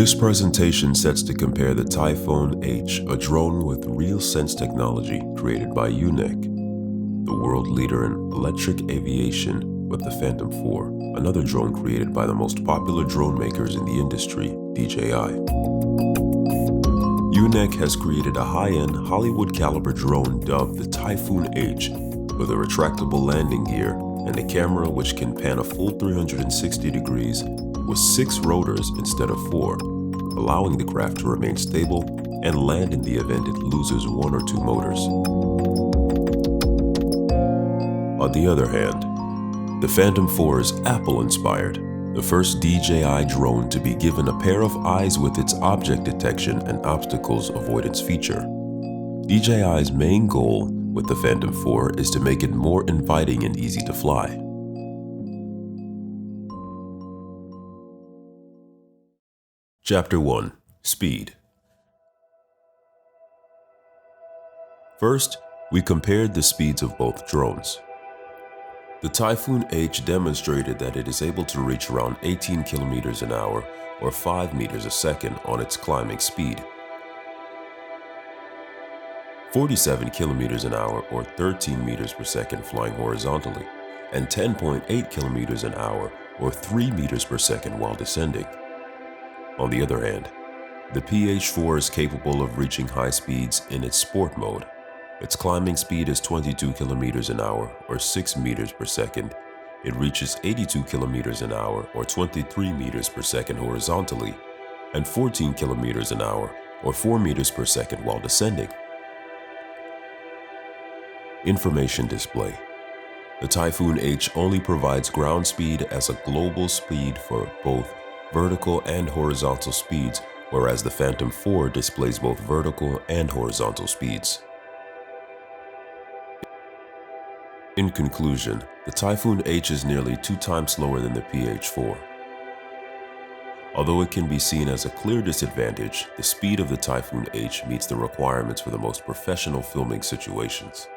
This presentation sets to compare the Typhoon H, a drone with real sense technology created by Yuneec, the world leader in electric aviation, with the Phantom 4, another drone created by the most popular drone makers in the industry, DJI. Yuneec has created a high-end Hollywood-caliber drone dubbed the Typhoon H, with a retractable landing gear and a camera which can pan a full 360 degrees with 6 rotors instead of 4, allowing the craft to remain stable and land in the event it loses 1 or 2 motors. On the other hand, the Phantom 4 is Apple-inspired, the first DJI drone to be given a pair of eyes with its object detection and obstacles avoidance feature. DJI's main goal with the Phantom 4 is to make it more inviting and easy to fly. Chapter 1. Speed. First, we compared the speeds of both drones. The Typhoon H demonstrated that it is able to reach around 18 kilometers an hour or 5 meters a second on its climbing speed, 47 kilometers an hour or 13 meters per second flying horizontally, and 10.8 kilometers an hour or 3 meters per second while descending. On the other hand, the PH4 is capable of reaching high speeds in its sport mode. Its climbing speed is 22 kilometers an hour or 6 meters per second. It reaches 82 kilometers an hour or 23 meters per second horizontally, and 14 kilometers an hour or 4 meters per second while descending. Information display. The Typhoon H only provides ground speed as a global speed for both vertical and horizontal speeds, whereas the Phantom 4 displays both vertical and horizontal speeds. In conclusion, the Typhoon H is nearly 2 times slower than the PH4. Although it can be seen as a clear disadvantage, the speed of the Typhoon H meets the requirements for the most professional filming situations.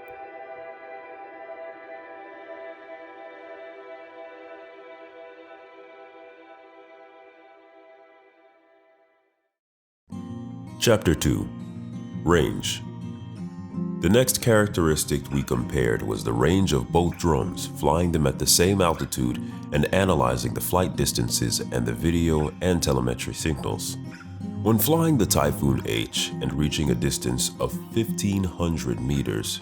Chapter 2. Range. The next characteristic we compared was the range of both drones, flying them at the same altitude and analyzing the flight distances and the video and telemetry signals. When flying the Typhoon H and reaching a distance of 1,500 meters,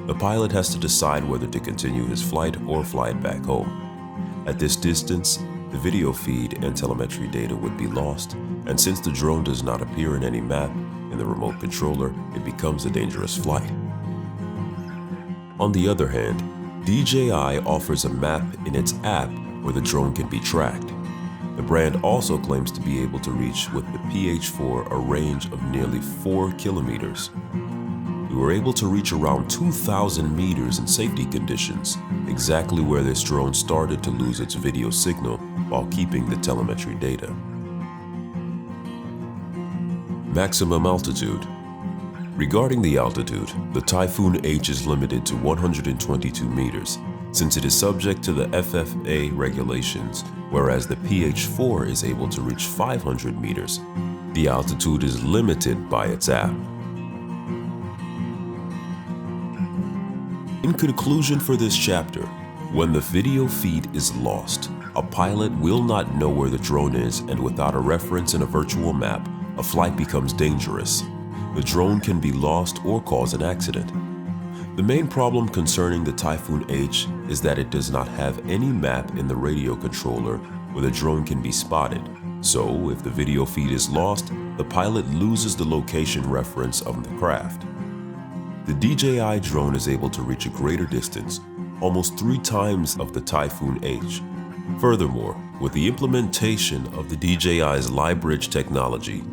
the pilot has to decide whether to continue his flight or fly it back home. At this distance, the video feed and telemetry data would be lost, and since the drone does not appear in any map in the remote controller, it becomes a dangerous flight. On the other hand, DJI offers a map in its app where the drone can be tracked. The brand also claims to be able to reach with the PH4 a range of nearly 4 kilometers. We were able to reach around 2,000 meters in safety conditions, exactly where this drone started to lose its video signal while keeping the telemetry data. Maximum altitude. Regarding the altitude, the Typhoon H is limited to 122 meters, since it is subject to the FFA regulations, whereas the PH4 is able to reach 500 meters. The altitude is limited by its app. In conclusion for this chapter, when the video feed is lost, a pilot will not know where the drone is, and without a reference in a virtual map, a flight becomes dangerous. The drone can be lost or cause an accident. The main problem concerning the Typhoon H is that it does not have any map in the radio controller where the drone can be spotted. So, if the video feed is lost, the pilot loses the location reference of the craft. The DJI drone is able to reach a greater distance, almost 3 times of the Typhoon H. Furthermore, with the implementation of the DJI's LiBridge technology,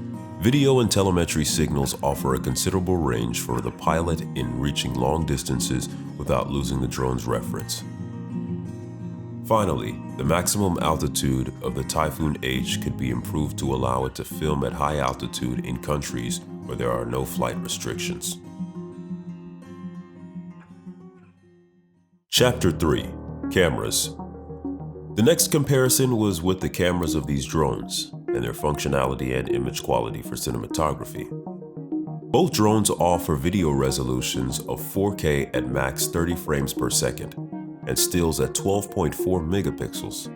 video and telemetry signals offer a considerable range for the pilot in reaching long distances without losing the drone's reference. Finally, the maximum altitude of the Typhoon H could be improved to allow it to film at high altitude in countries where there are no flight restrictions. Chapter 3. Cameras. The next comparison was with the cameras of these drones. and their functionality and image quality for cinematography. Both drones offer video resolutions of 4K at max 30 frames per second and stills at 12.4 megapixels.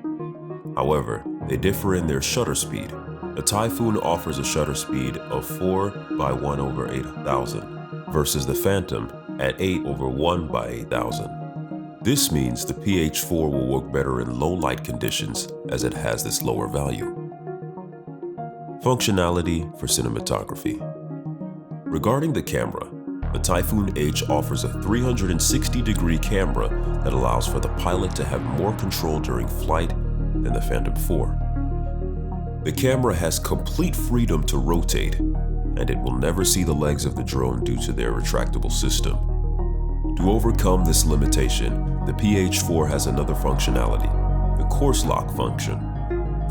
However, they differ in their shutter speed. The Typhoon offers a shutter speed of 4 by 1 over 8,000 versus the Phantom at 8 over 1 by 8,000. This means the PH4 will work better in low light conditions as it has this lower value. Functionality for cinematography. Regarding the camera, the Typhoon H offers a 360-degree camera that allows for the pilot to have more control during flight than the Phantom 4. The camera has complete freedom to rotate, and it will never see the legs of the drone due to their retractable system. To overcome this limitation, the PH4 has another functionality, the course lock function,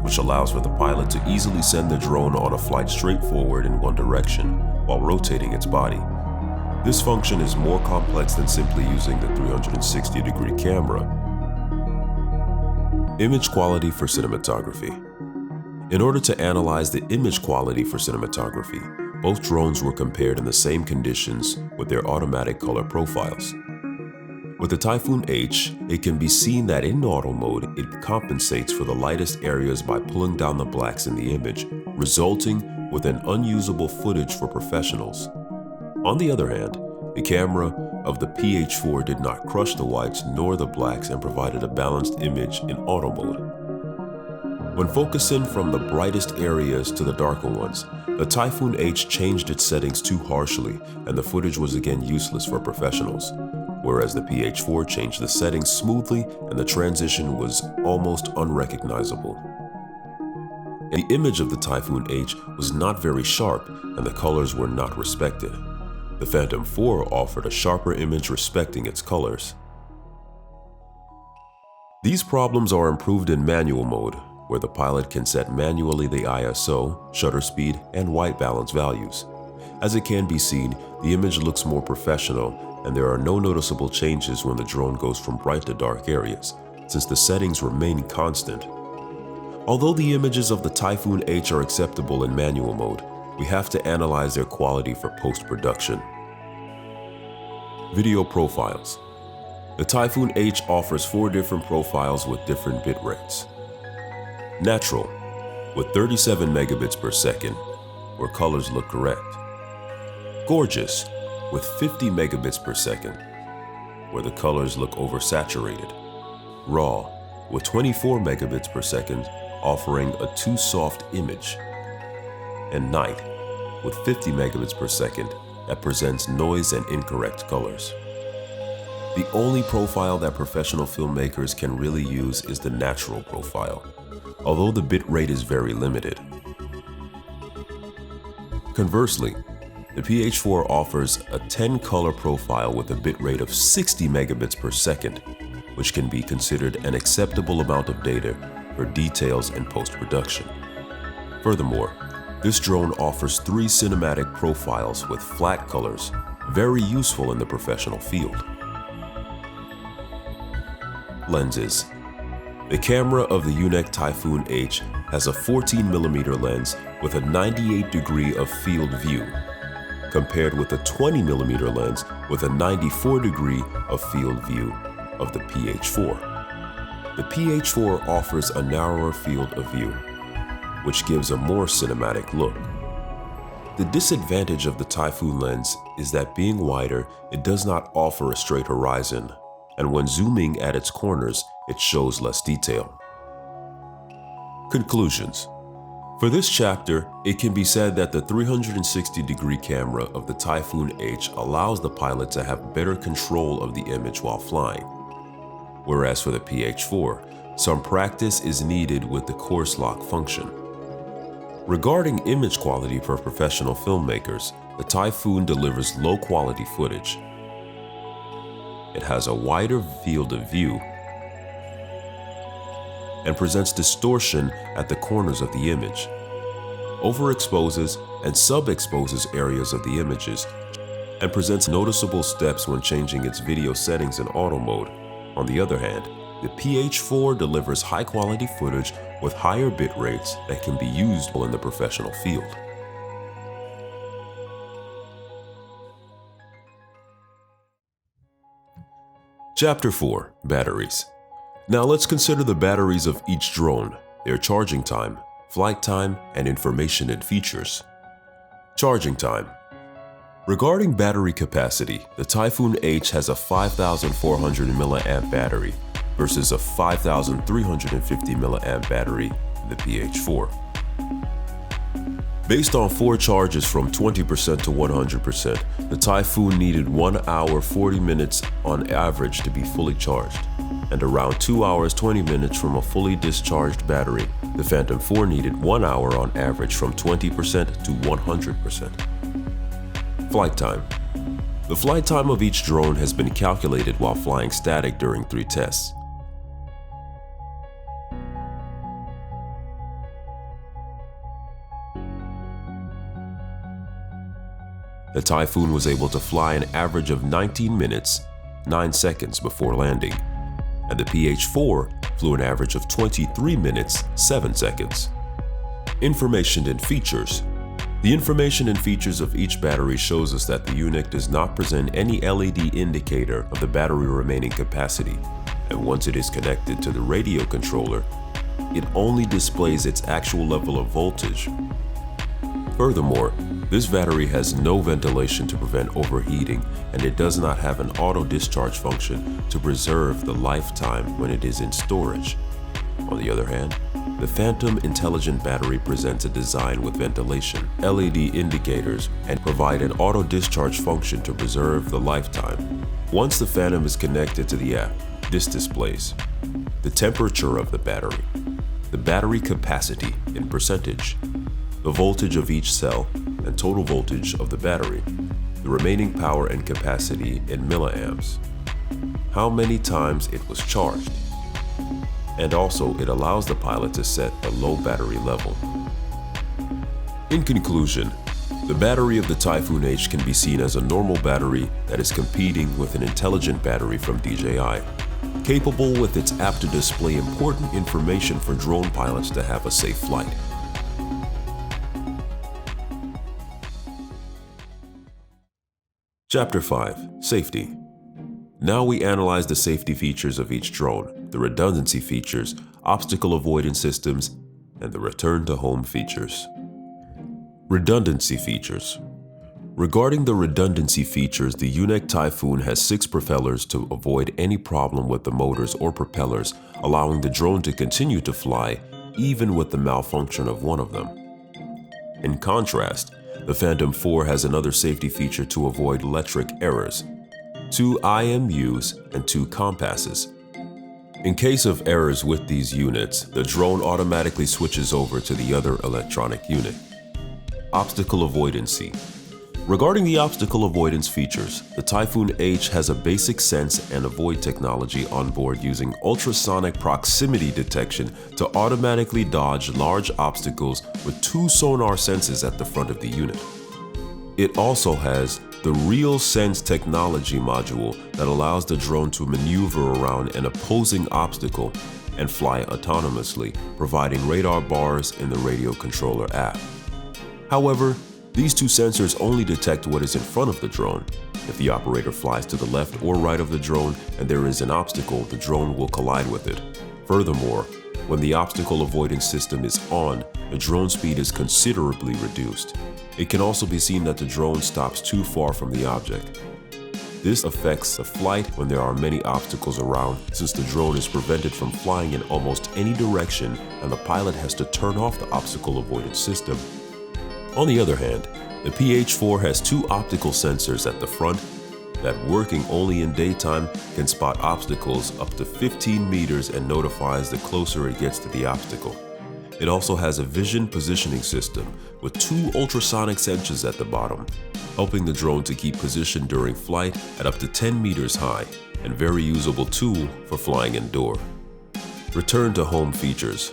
which allows for the pilot to easily send the drone on a flight straight forward in one direction while rotating its body. This function is more complex than simply using the 360-degree camera. Image quality for cinematography. In order to analyze the image quality for cinematography, both drones were compared in the same conditions with their automatic color profiles. With the Typhoon H, it can be seen that in auto mode, it compensates for the lightest areas by pulling down the blacks in the image, resulting with an unusable footage for professionals. On the other hand, the camera of the PH4 did not crush the whites nor the blacks and provided a balanced image in auto mode. When focusing from the brightest areas to the darker ones, the Typhoon H changed its settings too harshly and the footage was again useless for professionals, whereas the PH4 changed the settings smoothly and the transition was almost unrecognizable. The image of the Typhoon H was not very sharp and the colors were not respected. The Phantom 4 offered a sharper image respecting its colors. These problems are improved in manual mode, where the pilot can set manually the ISO, shutter speed, and white balance values. As it can be seen, the image looks more professional and there are no noticeable changes when the drone goes from bright to dark areas, since the settings remain constant. Although the images of the Typhoon H are acceptable in manual mode, we have to analyze their quality for post-production. Video profiles. The Typhoon H offers 4 different profiles with different bit rates. Natural, with 37 megabits per second, where colors look correct. Gorgeous, with 50 megabits per second, where the colors look oversaturated. Raw, with 24 megabits per second, offering a too soft image. And night, with 50 megabits per second, that presents noise and incorrect colors. The only profile that professional filmmakers can really use is the natural profile, although the bit rate is very limited. Conversely, the PH4 offers a 10-color profile with a bit rate of 60 megabits per second, which can be considered an acceptable amount of data for details and post-production. Furthermore, this drone offers 3 cinematic profiles with flat colors, very useful in the professional field. Lenses. The camera of the Yuneec Typhoon H has a 14mm lens with a 98-degree of field view, compared with a 20mm lens with a 94-degree of field view of the PH4. The PH4 offers a narrower field of view, which gives a more cinematic look. The disadvantage of the Typhoon lens is that being wider, it does not offer a straight horizon, and when zooming at its corners, it shows less detail. Conclusions. For this chapter, it can be said that the 360-degree camera of the Typhoon H allows the pilot to have better control of the image while flying, whereas for the PH4, some practice is needed with the course lock function. Regarding image quality for professional filmmakers, the Typhoon delivers low-quality footage. It has a wider field of view and presents distortion at the corners of the image, overexposes and subexposes areas of the images, and presents noticeable steps when changing its video settings in auto mode. On the other hand, The PH4 delivers high-quality footage with higher bit rates that can be used in the professional field. Chapter 4. Batteries. Now let's consider the batteries of each drone, their charging time, flight time, and information and features. Charging time. Regarding battery capacity, the Typhoon H has a 5,400 mAh battery versus a 5,350 mAh battery in the PH4. Based on 4 charges from 20% to 100%, the Typhoon needed 1 hour 40 minutes on average to be fully charged, and around 2 hours 20 minutes from a fully discharged battery. The Phantom 4 needed 1 hour on average from 20% to 100%. Flight time. The flight time of each drone has been calculated while flying static during 3 tests. The Typhoon was able to fly an average of 19 minutes, 9 seconds before landing, and the PH4 flew an average of 23 minutes, 7 seconds. Information and features. The information and features of each battery shows us that the Yuneec does not present any LED indicator of the battery remaining capacity, and once it is connected to the radio controller, it only displays its actual level of voltage. Furthermore, this battery has no ventilation to prevent overheating, and it does not have an auto discharge function to preserve the lifetime when it is in storage. On the other hand, the Phantom Intelligent Battery presents a design with ventilation, LED indicators, and provide an auto discharge function to preserve the lifetime. Once the Phantom is connected to the app, this displays the temperature of the battery, the battery capacity in percentage, the voltage of each cell, and total voltage of the battery, the remaining power and capacity in milliamps, how many times it was charged, and also it allows the pilot to set a low battery level. In conclusion, the battery of the Typhoon H can be seen as a normal battery that is competing with an intelligent battery from DJI, capable with its app to display important information for drone pilots to have a safe flight. Chapter 5. Safety. Now we analyze the safety features of each drone, the redundancy features, obstacle avoidance systems, and the return to home features. Redundancy features. Regarding the redundancy features, the Yuneec Typhoon has 6 propellers to avoid any problem with the motors or propellers, allowing the drone to continue to fly even with the malfunction of one of them. In contrast, the Phantom 4 has another safety feature to avoid electric errors: 2 IMUs and 2 compasses. In case of errors with these units, the drone automatically switches over to the other electronic unit. Obstacle avoidancy. Regarding the obstacle avoidance features, the Typhoon H has a basic sense and avoid technology on board using ultrasonic proximity detection to automatically dodge large obstacles with 2 sonar senses at the front of the unit. It also has the Real Sense technology module that allows the drone to maneuver around an opposing obstacle and fly autonomously, providing radar bars in the radio controller app. However, these 2 sensors only detect what is in front of the drone. If the operator flies to the left or right of the drone and there is an obstacle, the drone will collide with it. Furthermore, when the obstacle avoidance system is on, the drone speed is considerably reduced. It can also be seen that the drone stops too far from the object. This affects the flight when there are many obstacles around, since the drone is prevented from flying in almost any direction and the pilot has to turn off the obstacle avoidance system. On the other hand, the PH4 has 2 optical sensors at the front that, working only in daytime, can spot obstacles up to 15 meters and notifies the closer it gets to the obstacle. It also has a vision positioning system with 2 ultrasonic sensors at the bottom, helping the drone to keep position during flight at up to 10 meters high, and very usable tool for flying indoor. Return to home features.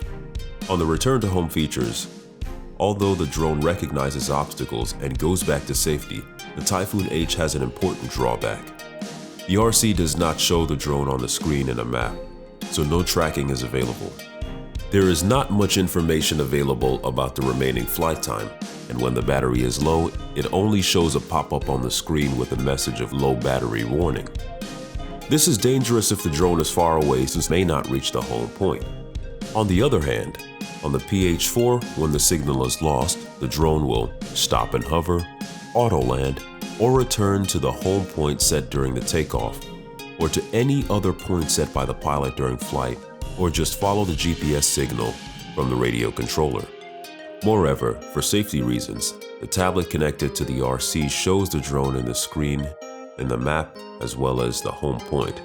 On the return to home features, although the drone recognizes obstacles and goes back to safety, the Typhoon H has an important drawback. The RC does not show the drone on the screen in a map. so no tracking is available. There is not much information available about the remaining flight time, and when the battery is low, it only shows a pop-up on the screen with a message of low battery warning. This is dangerous if the drone is far away, since it may not reach the home point. On the other hand, on the PH-4, when the signal is lost, the drone will stop and hover, auto-land, or return to the home point set during the takeoff, or to any other point set by the pilot during flight, or just follow the GPS signal from the radio controller. Moreover, for safety reasons, the tablet connected to the RC shows the drone in the screen, in the map, as well as the home point.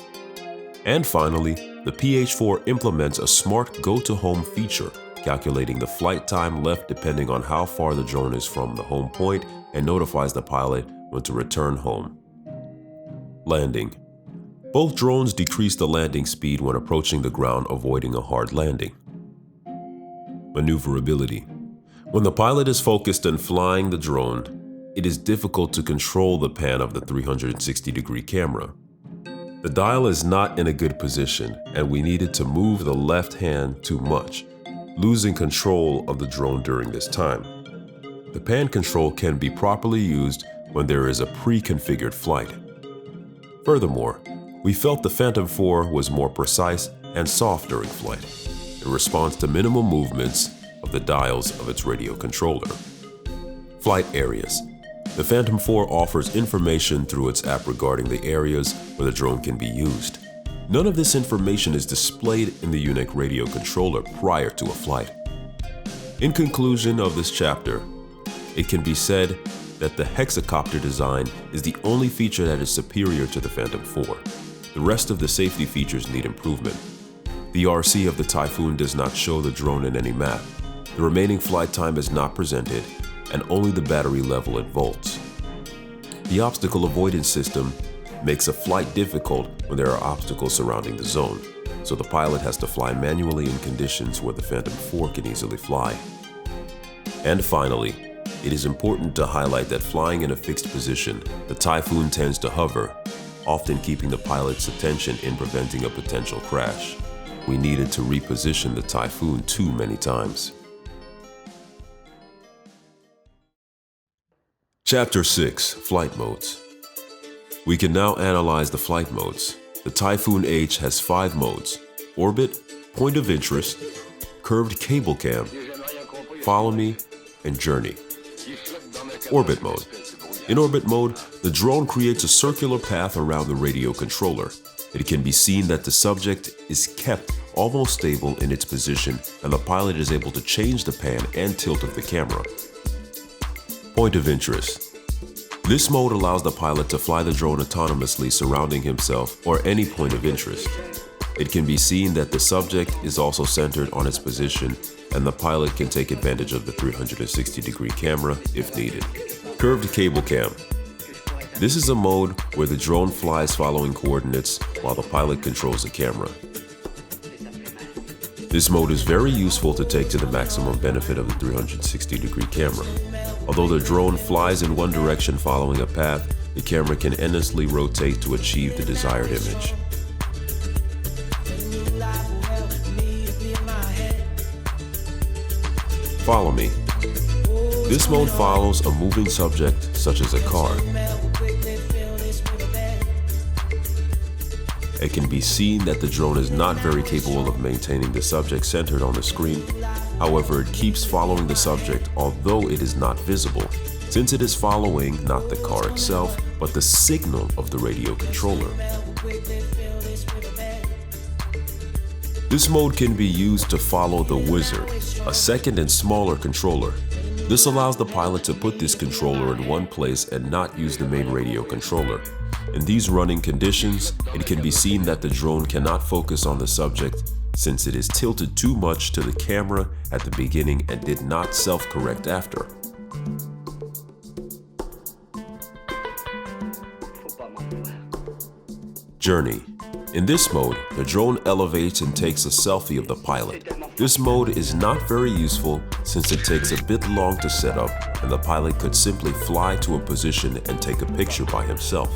And finally, the PH-4 implements a smart go-to-home feature, calculating the flight time left depending on how far the drone is from the home point, and notifies the pilot when to return home. Landing. Both drones decrease the landing speed when approaching the ground, avoiding a hard landing. Maneuverability. When the pilot is focused on flying the drone, it is difficult to control the pan of the 360-degree camera. The dial is not in a good position, and we needed to move the left hand too much, losing control of the drone during this time. The pan control can be properly used when there is a pre-configured flight. Furthermore, we felt the Phantom 4 was more precise and soft during flight, in response to minimal movements of the dials of its radio controller. Flight areas. The Phantom 4 offers information through its app regarding the areas where the drone can be used. None of this information is displayed in the Yuneec radio controller prior to a flight. In conclusion of this chapter, it can be said that the hexacopter design is the only feature that is superior to the Phantom 4. The rest of the safety features need improvement. The RC of the Typhoon does not show the drone in any map. The remaining flight time is not presented, and only the battery level in volts. The obstacle avoidance system makes a flight difficult when there are obstacles surrounding the zone, so the pilot has to fly manually in conditions where the Phantom 4 can easily fly. And finally, it is important to highlight that flying in a fixed position, the Typhoon tends to hover, often keeping the pilot's attention in preventing a potential crash. We needed to reposition the Typhoon too many times. Chapter 6. Flight Modes. We can now analyze the flight modes. The Typhoon H has 5 modes: orbit, point of interest, curved cable cam, follow me, and journey. Orbit mode. In orbit mode, the drone creates a circular path around the radio controller. It can be seen that the subject is kept almost stable in its position, and the pilot is able to change the pan and tilt of the camera. Point of interest. This mode allows the pilot to fly the drone autonomously surrounding himself or any point of interest. It can be seen that the subject is also centered on its position, and the pilot can take advantage of the 360-degree camera if needed. Curved cable cam. This is a mode where the drone flies following coordinates while the pilot controls the camera. This mode is very useful to take to the maximum benefit of the 360-degree camera. Although the drone flies in one direction following a path, the camera can endlessly rotate to achieve the desired image. Follow me. This mode follows a moving subject such as a car. It can be seen that the drone is not very capable of maintaining the subject centered on the screen. However, it keeps following the subject although it is not visible, since it is following not the car itself, but the signal of the radio controller. This mode can be used to follow the Wizard, a second and smaller controller. This allows the pilot to put this controller in one place and not use the main radio controller. In these running conditions, it can be seen that the drone cannot focus on the subject since it is tilted too much to the camera at the beginning and did not self-correct after. Journey. In this mode, the drone elevates and takes a selfie of the pilot. This mode is not very useful since it takes a bit long to set up, and the pilot could simply fly to a position and take a picture by himself.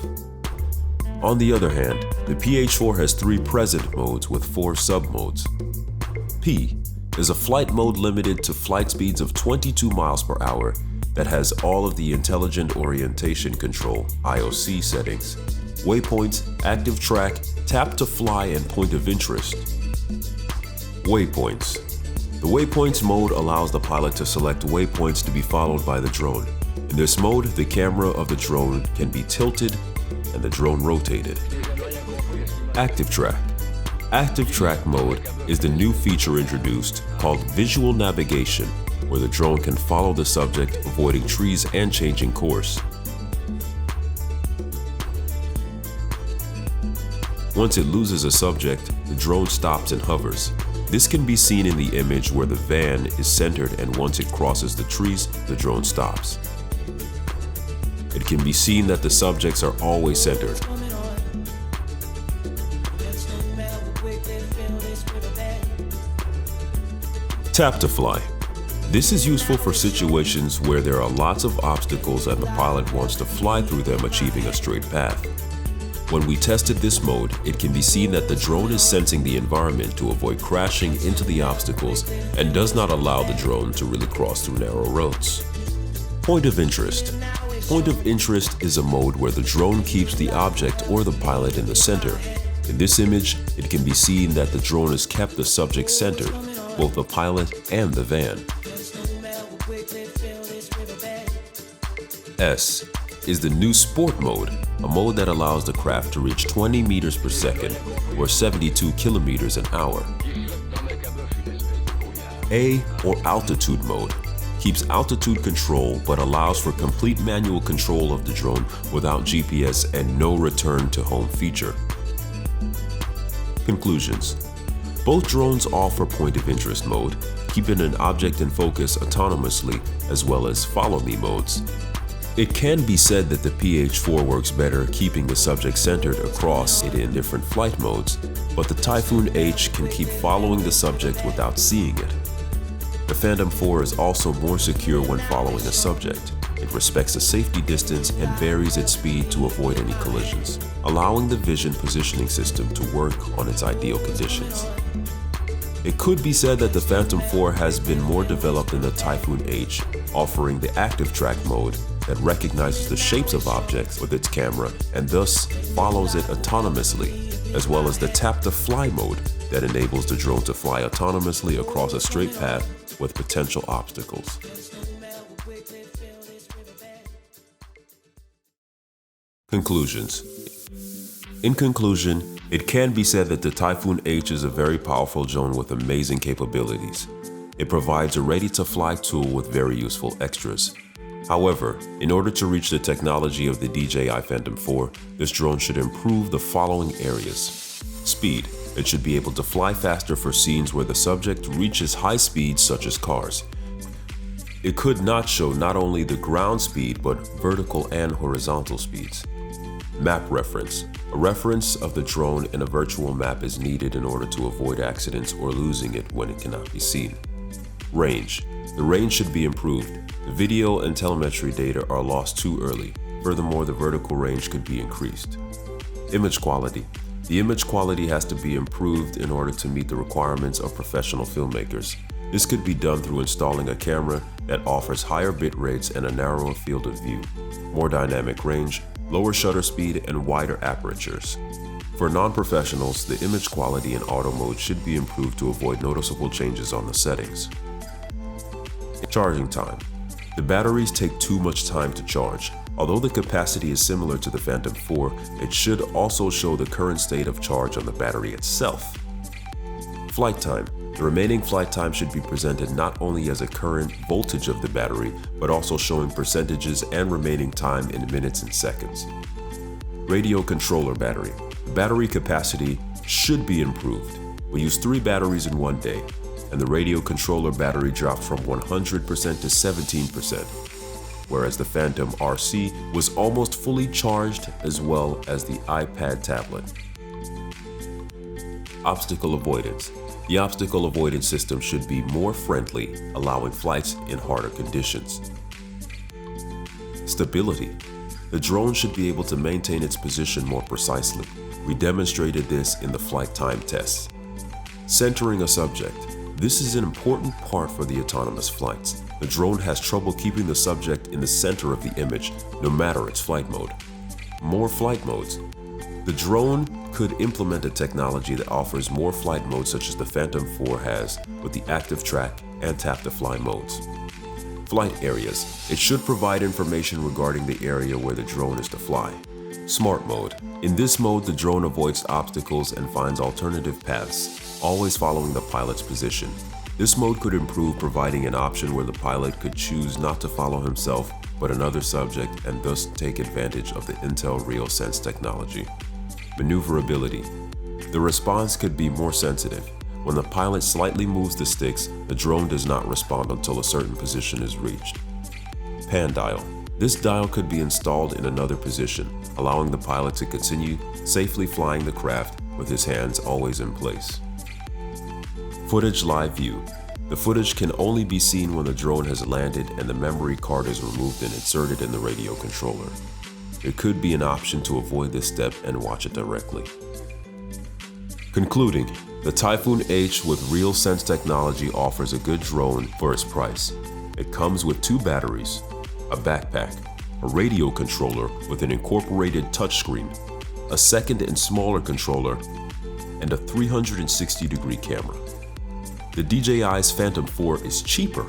On the other hand, the PH4 has 3 present modes with 4 sub-modes. P is a flight mode limited to flight speeds of 22 miles per hour that has all of the Intelligent Orientation Control (IOC) settings, waypoints, active track, tap to fly, and point of interest. Waypoints. The waypoints mode allows the pilot to select waypoints to be followed by the drone. In this mode, the camera of the drone can be tilted and the drone rotated. Active track. Active track mode is the new feature introduced called visual navigation, where the drone can follow the subject, avoiding trees and changing course. Once it loses a subject, the drone stops and hovers. This can be seen in the image where the van is centered, and once it crosses the trees, the drone stops. It can be seen that the subjects are always centered. Tap to fly. This is useful for situations where there are lots of obstacles and the pilot wants to fly through them, achieving a straight path. When we tested this mode, it can be seen that the drone is sensing the environment to avoid crashing into the obstacles and does not allow the drone to really cross through narrow roads. Point of interest. Point of interest is a mode where the drone keeps the object or the pilot in the center. In this image, it can be seen that the drone has kept the subject centered, both the pilot and the van. S is the new sport mode, a mode that allows the craft to reach 20 meters per second or 72 kilometers an hour. A, or altitude mode, keeps altitude control but allows for complete manual control of the drone without GPS and no return to home feature. Conclusions. Both drones offer point of interest mode, keeping an object in focus autonomously, as well as follow me modes. It can be said that the PH4 works better keeping the subject centered across it in different flight modes, but the Typhoon H can keep following the subject without seeing it. The Phantom 4 is also more secure when following a subject. It respects a safety distance and varies its speed to avoid any collisions, allowing the vision positioning system to work on its ideal conditions. It could be said that the Phantom 4 has been more developed than the Typhoon H, offering the active track mode that recognizes the shapes of objects with its camera and thus follows it autonomously, as well as the tap to fly mode that enables the drone to fly autonomously across a straight path with potential obstacles. Conclusions. In conclusion, it can be said that the Typhoon H is a very powerful drone with amazing capabilities. It provides a ready-to-fly tool with very useful extras. However, in order to reach the technology of the DJI Phantom 4, this drone should improve the following areas. Speed. It should be able to fly faster for scenes where the subject reaches high speeds such as cars. It could not show not only the ground speed but vertical and horizontal speeds. Map reference. A reference of the drone in a virtual map is needed in order to avoid accidents or losing it when it cannot be seen. Range. The range should be improved. The video and telemetry data are lost too early. Furthermore, the vertical range could be increased. Image quality. The image quality has to be improved in order to meet the requirements of professional filmmakers. This could be done through installing a camera that offers higher bit rates and a narrower field of view, more dynamic range, lower shutter speed, and wider apertures. For non-professionals, the image quality in auto mode should be improved to avoid noticeable changes on the settings. Charging time. The batteries take too much time to charge. Although the capacity is similar to the Phantom 4, it should also show the current state of charge on the battery itself. Flight time. The remaining flight time should be presented not only as a current voltage of the battery, but also showing percentages and remaining time in minutes and seconds. Radio controller battery. The battery capacity should be improved. We use 3 batteries in one day, and the radio controller battery dropped from 100% to 17%, whereas the Phantom RC was almost fully charged, as well as the iPad tablet. Obstacle avoidance. The obstacle avoidance system should be more friendly, allowing flights in harder conditions. Stability. The drone should be able to maintain its position more precisely. We demonstrated this in the flight time tests. Centering a subject. This is an important part for the autonomous flights. The drone has trouble keeping the subject in the center of the image, no matter its flight mode. More flight modes. The drone could implement a technology that offers more flight modes such as the Phantom 4 has with the active track and tap to fly modes. Flight areas. It should provide information regarding the area where the drone is to fly. Smart mode. In this mode, the drone avoids obstacles and finds alternative paths, always following the pilot's position. This mode could improve providing an option where the pilot could choose not to follow himself but another subject and thus take advantage of the Intel RealSense technology. Maneuverability. The response could be more sensitive. When the pilot slightly moves the sticks, the drone does not respond until a certain position is reached. Pan dial. This dial could be installed in another position, allowing the pilot to continue safely flying the craft with his hands always in place. Footage live view. The footage can only be seen when the drone has landed and the memory card is removed and inserted in the radio controller. There could be an option to avoid this step and watch it directly. Concluding, the Typhoon H with RealSense technology offers a good drone for its price. It comes with 2 batteries, a backpack, a radio controller with an incorporated touchscreen, a second and smaller controller, and a 360-degree camera. The DJI's Phantom 4 is cheaper,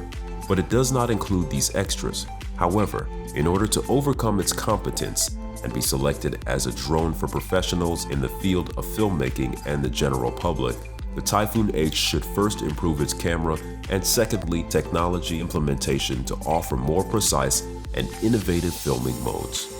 but it does not include these extras. However, in order to overcome its competence and be selected as a drone for professionals in the field of filmmaking and the general public, the Typhoon H should first improve its camera and secondly, technology implementation to offer more precise and innovative filming modes.